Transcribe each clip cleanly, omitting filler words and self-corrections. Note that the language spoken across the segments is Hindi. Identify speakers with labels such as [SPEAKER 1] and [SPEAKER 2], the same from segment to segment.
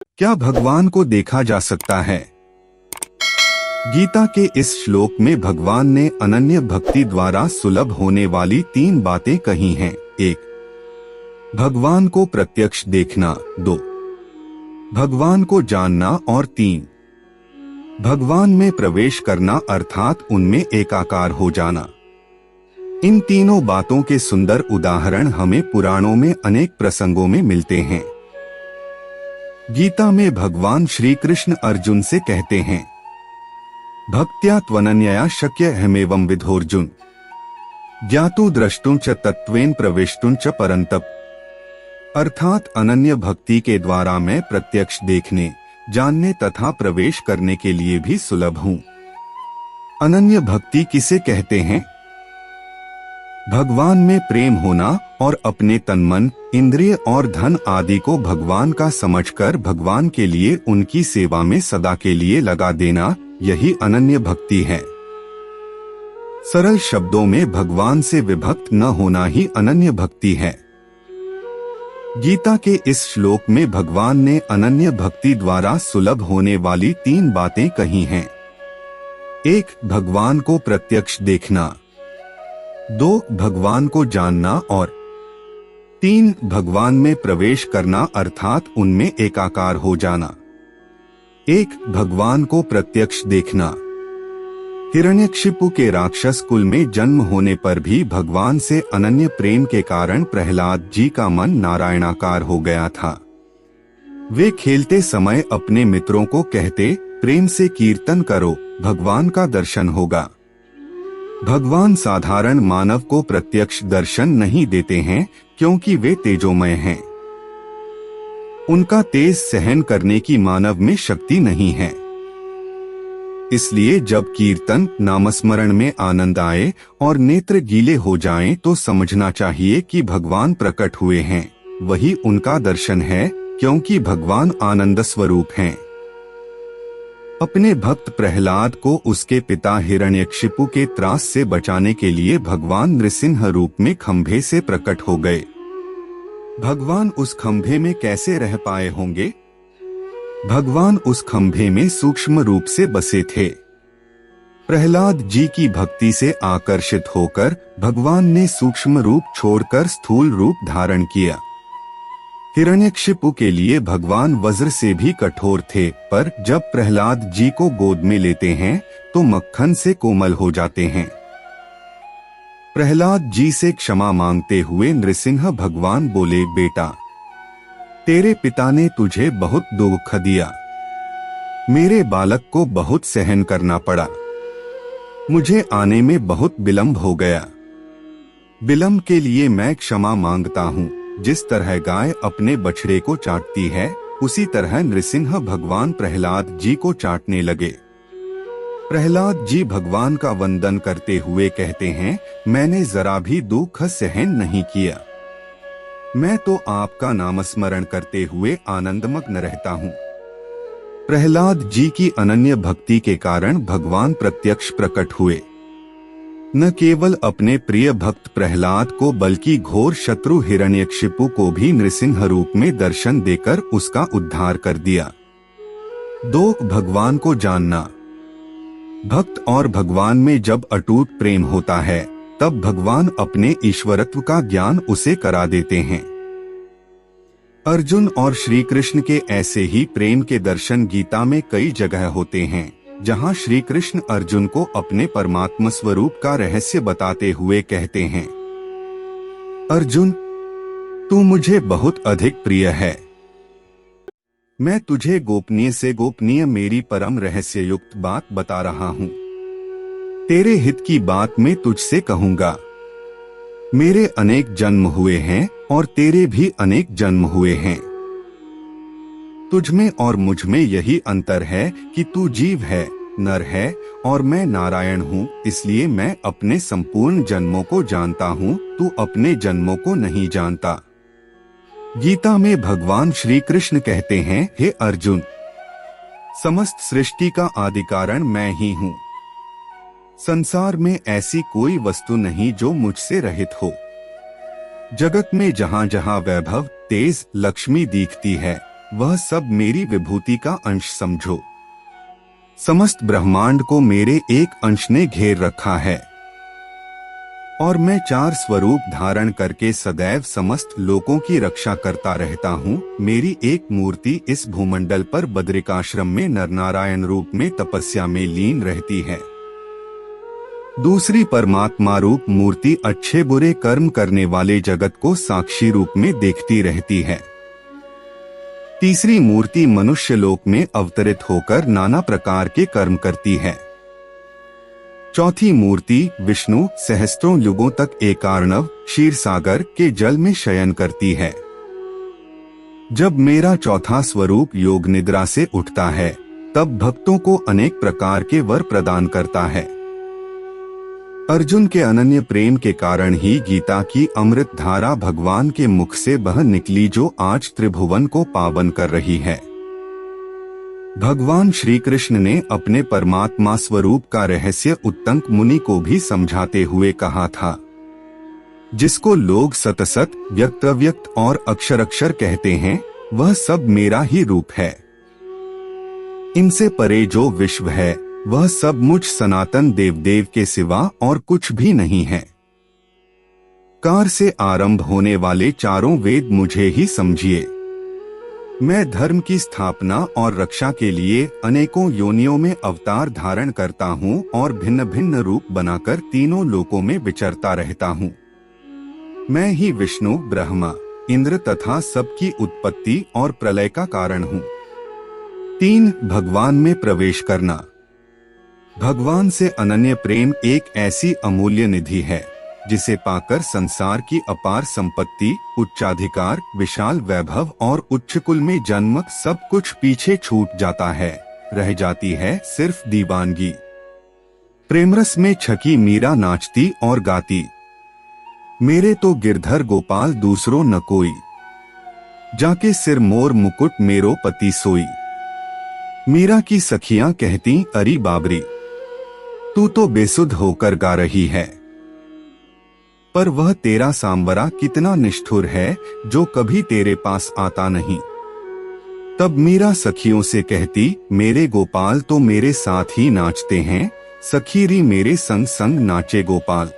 [SPEAKER 1] क्या भगवान को देखा जा सकता है? गीता के इस श्लोक में भगवान ने अनन्य भक्ति द्वारा सुलभ होने वाली 3 बातें कही हैं। 1. भगवान को प्रत्यक्ष देखना। 2. भगवान को जानना और 3. भगवान में प्रवेश करना अर्थात उनमें एकाकार हो जाना। इन तीनों बातों के सुंदर उदाहरण हमें पुराणों में अनेक प्रसंगों में मिलते हैं। गीता में भगवान श्री कृष्ण अर्जुन से कहते हैं, भक्त्या त्वनन्यया शक्य हमेवं विधोर्जुन ज्ञातु द्रष्टुं च तत्त्वेन प्रवेष्टुं च परन्तप। अर्थात अनन्य भक्ति के द्वारा मैं प्रत्यक्ष देखने, जानने तथा प्रवेश करने के लिए भी सुलभ हूँ। अनन्य भक्ति किसे कहते हैं? भगवान में प्रेम होना और अपने तन मन, इंद्रिय और धन आदि को भगवान का समझकर भगवान के लिए उनकी सेवा में सदा के लिए लगा देना, यही अनन्य भक्ति है। सरल शब्दों में भगवान से विभक्त न होना ही अनन्य भक्ति है। गीता के इस श्लोक में भगवान ने अनन्य भक्ति द्वारा सुलभ होने वाली 3 बातें कही हैं। 1. भगवान को प्रत्यक्ष देखना। 2. भगवान को जानना और 3. भगवान में प्रवेश करना अर्थात उनमें एकाकार हो जाना। 1. भगवान को प्रत्यक्ष देखना। हिरण्यकशिपु के राक्षस कुल में जन्म होने पर भी भगवान से अनन्य प्रेम के कारण प्रहलाद जी का मन नारायणाकार हो गया था। वे खेलते समय अपने मित्रों को कहते, प्रेम से कीर्तन करो, भगवान का दर्शन होगा। भगवान साधारण मानव को प्रत्यक्ष दर्शन नहीं देते हैं क्योंकि वे तेजोमय हैं। उनका तेज सहन करने की मानव में शक्ति नहीं है। इसलिए जब कीर्तन, नामस्मरण में आनंद आए और नेत्र गीले हो जाएं तो समझना चाहिए कि भगवान प्रकट हुए हैं। वही उनका दर्शन है क्योंकि भगवान आनंद स्वरूप हैं। अपने भक्त प्रहलाद को उसके पिता हिरण्यकशिपु के त्रास से बचाने के लिए भगवान नृसिंह रूप में खंभे से प्रकट हो गए। भगवान उस खंभे में कैसे रह पाए होंगे? भगवान उस खंभे में सूक्ष्म रूप से बसे थे। प्रहलाद जी की भक्ति से आकर्षित होकर भगवान ने सूक्ष्म रूप छोड़कर स्थूल रूप धारण किया। हिरण्यकशिपु के लिए भगवान वज्र से भी कठोर थे, पर जब प्रहलाद जी को गोद में लेते हैं तो मक्खन से कोमल हो जाते हैं। प्रहलाद जी से क्षमा मांगते हुए नृसिंह भगवान बोले, बेटा, तेरे पिता ने तुझे बहुत दुख दिया। मेरे बालक को बहुत सहन करना पड़ा। मुझे आने में बहुत विलंब हो गया। विलंब के लिए मैं क्षमा मांगता हूँ। जिस तरह गाय अपने बछड़े को चाटती है, उसी तरह नृसिंह भगवान प्रहलाद जी को चाटने लगे। प्रहलाद जी भगवान का वंदन करते हुए कहते हैं, मैंने जरा भी दुख सहन नहीं किया। मैं तो आपका नामस्मरण करते हुए आनंदमग्न रहता हूँ। प्रहलाद जी की अनन्य भक्ति के कारण भगवान प्रत्यक्ष प्रकट हुए। न केवल अपने प्रिय भक्त प्रहलाद को बल्कि घोर शत्रु हिरण्यकशिपु को भी नृसिंह रूप में दर्शन देकर उसका उद्धार कर दिया। 2. भगवान को जानना। भक्त और भगवान में जब अटूट प्रेम होता है तब भगवान अपने ईश्वरत्व का ज्ञान उसे करा देते हैं। अर्जुन और श्री कृष्ण के ऐसे ही प्रेम के दर्शन गीता में कई जगह होते हैं, जहां श्री कृष्ण अर्जुन को अपने परमात्मा स्वरूप का रहस्य बताते हुए कहते हैं, अर्जुन, तू मुझे बहुत अधिक प्रिय है। मैं तुझे गोपनीय से गोपनीय मेरी परम रहस्य युक्त बात बता रहा हूँ। तेरे हित की बात मैं तुझसे कहूँगा। मेरे अनेक जन्म हुए हैं और तेरे भी अनेक जन्म हुए हैं। तुझ में और मुझ में यही अंतर है कि तू जीव है, नर है और मैं नारायण हूँ। इसलिए मैं अपने संपूर्ण जन्मों को जानता हूँ, तू अपने जन्मों को नहीं जानता। गीता में भगवान श्री कृष्ण कहते हैं, हे अर्जुन, समस्त सृष्टि का आदि कारण मैं ही हूँ। संसार में ऐसी कोई वस्तु नहीं जो मुझसे रहित हो। जगत में जहाँ जहाँ वैभव, तेज, लक्ष्मी दिखती है, वह सब मेरी विभूति का अंश समझो। समस्त ब्रह्मांड को मेरे एक अंश ने घेर रखा है और मैं 4 स्वरूप धारण करके सदैव समस्त लोगों की रक्षा करता रहता हूँ। मेरी एक मूर्ति इस भूमंडल पर बद्रिकाश्रम में नरनारायण रूप में तपस्या में लीन रहती है। दूसरी परमात्मा रूप मूर्ति अच्छे बुरे कर्म करने वाले जगत को साक्षी रूप में देखती रहती है। तीसरी मूर्ति मनुष्य लोक में अवतरित होकर नाना प्रकार के कर्म करती है। चौथी मूर्ति विष्णु सहस्त्रों युगों तक एकार्णव क्षीर सागर के जल में शयन करती है। जब मेरा चौथा स्वरूप योग निद्रा से उठता है, तब भक्तों को अनेक प्रकार के वर प्रदान करता है। अर्जुन के अनन्य प्रेम के कारण ही गीता की अमृत धारा भगवान के मुख से बह निकली, जो आज त्रिभुवन को पावन कर रही है। भगवान श्री कृष्ण ने अपने परमात्मा स्वरूप का रहस्य उत्तंक मुनि को भी समझाते हुए कहा था, जिसको लोग सत सत, व्यक्त अव्यक्त और अक्षर अक्षर कहते हैं, वह सब मेरा ही रूप है। इनसे परे जो विश्व है, वह सब मुझ सनातन देवदेव के सिवा और कुछ भी नहीं है। कार से आरंभ होने वाले चारों वेद मुझे ही समझिए। मैं धर्म की स्थापना और रक्षा के लिए अनेकों योनियों में अवतार धारण करता हूँ और भिन्न भिन्न रूप बनाकर तीनों लोकों में विचरता रहता हूँ। मैं ही विष्णु, ब्रह्मा, इंद्र तथा सबकी उत्पत्ति और प्रलय का कारण हूँ। 3 भगवान में प्रवेश करना। भगवान से अनन्य प्रेम एक ऐसी अमूल्य निधि है, जिसे पाकर संसार की अपार संपत्ति, उच्चाधिकार, विशाल वैभव और उच्च कुल में जन्म सब कुछ पीछे छूट जाता है। रह जाती है सिर्फ दीवानगी। प्रेमरस में छकी मीरा नाचती और गाती, मेरे तो गिरधर गोपाल दूसरो न कोई, जाके सिर मोर मुकुट मेरो पति सोई। मीरा की सखियां कहती, अरी बाबरी, तू तो बेसुध होकर गा रही है। पर वह तेरा सांवरा कितना निष्ठुर है, जो कभी तेरे पास आता नहीं। तब मीरा सखियों से कहती, मेरे गोपाल तो मेरे साथ ही नाचते हैं, सखीरी मेरे संग संग नाचे गोपाल।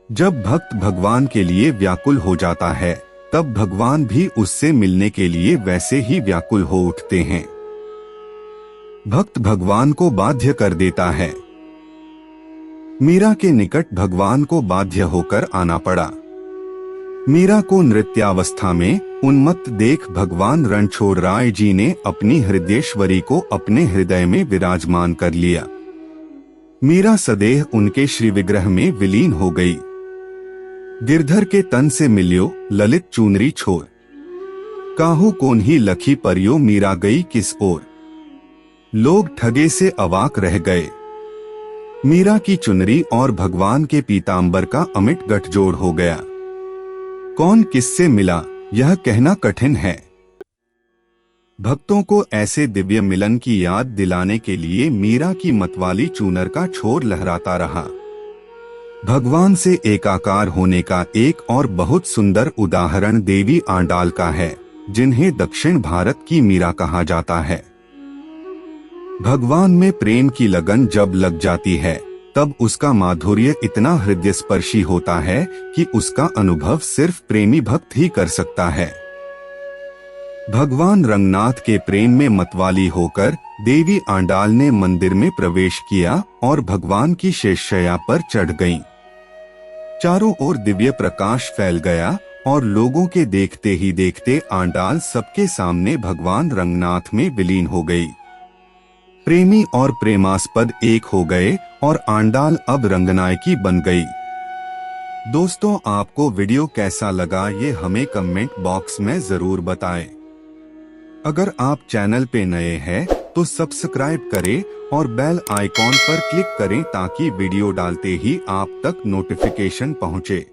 [SPEAKER 1] जब भक्त भगवान के लिए व्याकुल हो जाता है, तब भगवान भी उससे मिलने के लिए वैसे ही व्याकुल हो उठते हैं। भक्त भगवान को बाध्य कर देता है। मीरा के निकट भगवान को बाध्य होकर आना पड़ा। मीरा को नृत्यावस्था में उन्मत्त देख भगवान रणछोड़ राय जी ने अपनी हृदयेश्वरी को अपने हृदय में विराजमान कर लिया। मीरा सदेह उनके श्री विग्रह में विलीन हो गई। गिरधर के तन से मिलियो ललित चूनरी छोर, काहू कौन ही लखी परियो मीरा गई किस ओर। लोग ठगे से अवाक रह गए। मीरा की चुनरी और भगवान के पीतांबर का अमिट गठजोड़ हो गया। कौन किससे मिला, यह कहना कठिन है। भक्तों को ऐसे दिव्य मिलन की याद दिलाने के लिए मीरा की मतवाली चूनर का छोर लहराता रहा। भगवान से एकाकार होने का एक और बहुत सुंदर उदाहरण देवी आंडाल का है, जिन्हें दक्षिण भारत की मीरा कहा जाता है। भगवान में प्रेम की लगन जब लग जाती है, तब उसका माधुर्य इतना हृदय स्पर्शी होता है कि उसका अनुभव सिर्फ प्रेमी भक्त ही कर सकता है। भगवान रंगनाथ के प्रेम में मतवाली होकर देवी आंडाल ने मंदिर में प्रवेश किया और भगवान की शेषशैया पर चढ़ गईं। चारों ओर दिव्य प्रकाश फैल गया और लोगों के देखते ही देखते आंडाल सबके सामने भगवान रंगनाथ में विलीन हो गई। प्रेमी और प्रेमास्पद एक हो गए और आंडाल अब रंगनायकी बन गई। दोस्तों, आपको वीडियो कैसा लगा ये हमें कमेंट बॉक्स में जरूर बताएं। अगर आप चैनल पे नए हैं तो सब्सक्राइब करें और बेल आइकॉन पर क्लिक करें ताकि वीडियो डालते ही आप तक नोटिफिकेशन पहुंचे।